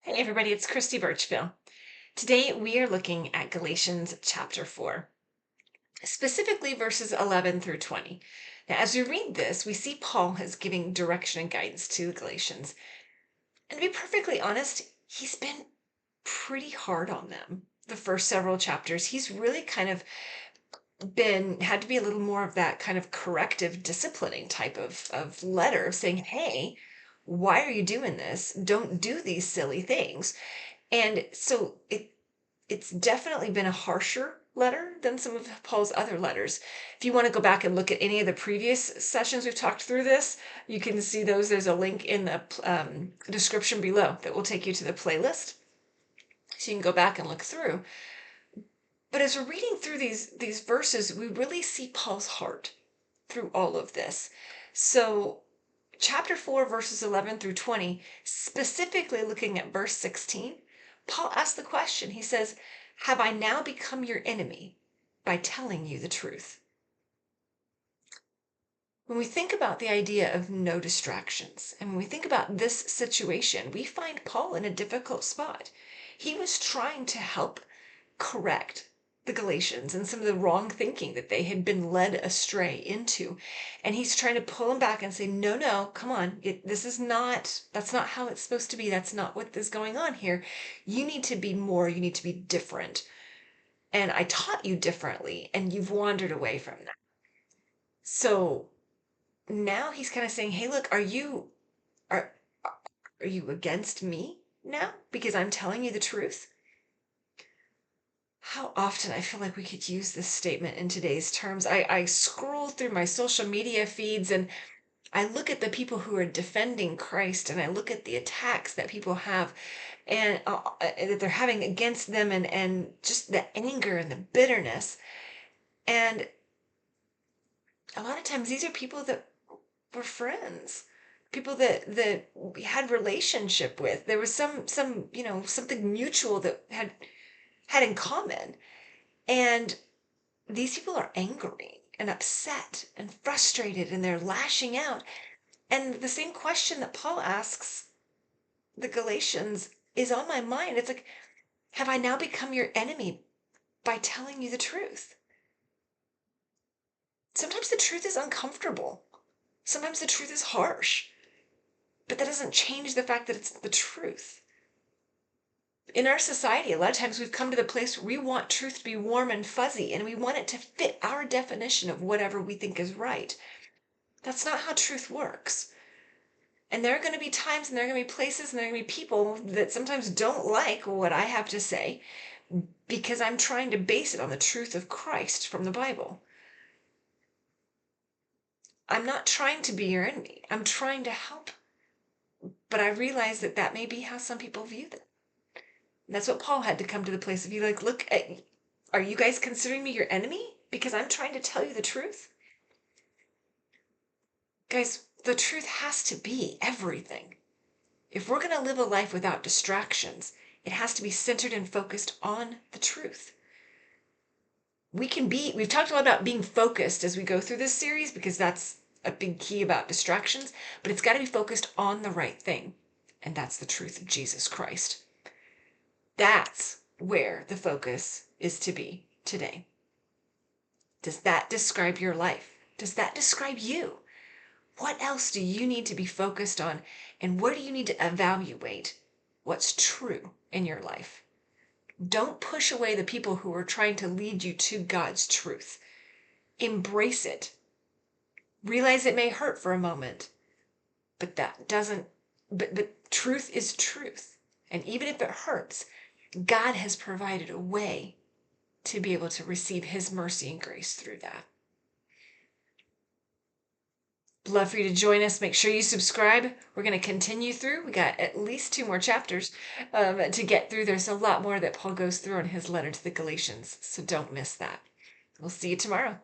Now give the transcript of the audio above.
Hey everybody, it's Christy Birchville. Today we are looking at Galatians chapter 4, specifically verses 11 through 20. Now, as we read this, we see Paul is giving direction and guidance to the Galatians. And to be perfectly honest, he's been pretty hard on them. The first several chapters, he's really kind of had to be a little more of that kind of corrective, disciplining type of letter saying, hey, why are you doing this? Don't do these silly things. And so it's definitely been a harsher letter than some of Paul's other letters. If you want to go back and look at any of the previous sessions we've talked through this, you can see those. There's a link in the description below that will take you to the playlist. So you can go back and look through. But as we're reading through these verses, we really see Paul's heart through all of this. So chapter 4, verses 11 through 20, specifically looking at verse 16, Paul asks the question. He says, have I now become your enemy by telling you the truth? When we think about the idea of no distractions, and when we think about this situation, we find Paul in a difficult spot. He was trying to help correct the Galatians and some of the wrong thinking that they had been led astray into. And he's trying to pull them back and say, no, come on. That's not how it's supposed to be. That's not what is going on here. You need to be more, you need to be different. And I taught you differently and you've wandered away from that. So now he's kind of saying, hey, look, are, are you against me now because I'm telling you the truth? How often I feel like we could use this statement in today's terms. I scroll through my social media feeds and I look at the people who are defending Christ and I look at the attacks that people have and that they're having against them and just the anger and the bitterness. And a lot of times these are people that were friends, people that we had relationship with. There was some something mutual that had in common. And these people are angry and upset and frustrated and they're lashing out. And the same question that Paul asks the Galatians is on my mind. It's like, have I now become your enemy by telling you the truth? Sometimes the truth is uncomfortable. Sometimes the truth is harsh. But that doesn't change the fact that it's the truth. In our society, a lot of times we've come to the place where we want truth to be warm and fuzzy and we want it to fit our definition of whatever we think is right. That's not how truth works. And there are going to be times and there are going to be places and there are going to be people that sometimes don't like what I have to say because I'm trying to base it on the truth of Christ from the Bible. I'm not trying to be your enemy. I'm trying to help. But I realize that that may be how some people view them. And that's what Paul had to come to the place of, like, look, are you guys considering me your enemy? Because I'm trying to tell you the truth? Guys, the truth has to be everything. If we're going to live a life without distractions, it has to be centered and focused on the truth. We've talked a lot about being focused as we go through this series because that's a big key about distractions, but it's got to be focused on the right thing. And that's the truth of Jesus Christ. That's where the focus is to be today. Does that describe your life? Does that describe you? What else do you need to be focused on? And where do you need to evaluate what's true in your life? Don't push away the people who are trying to lead you to God's truth. Embrace it. Realize it may hurt for a moment, but the truth is truth. And even if it hurts, God has provided a way to be able to receive his mercy and grace through that. Love for you to join us. Make sure you subscribe. We're going to continue through. We got at least 2 more chapters to get through. There's a lot more that Paul goes through in his letter to the Galatians, so don't miss that. We'll see you tomorrow.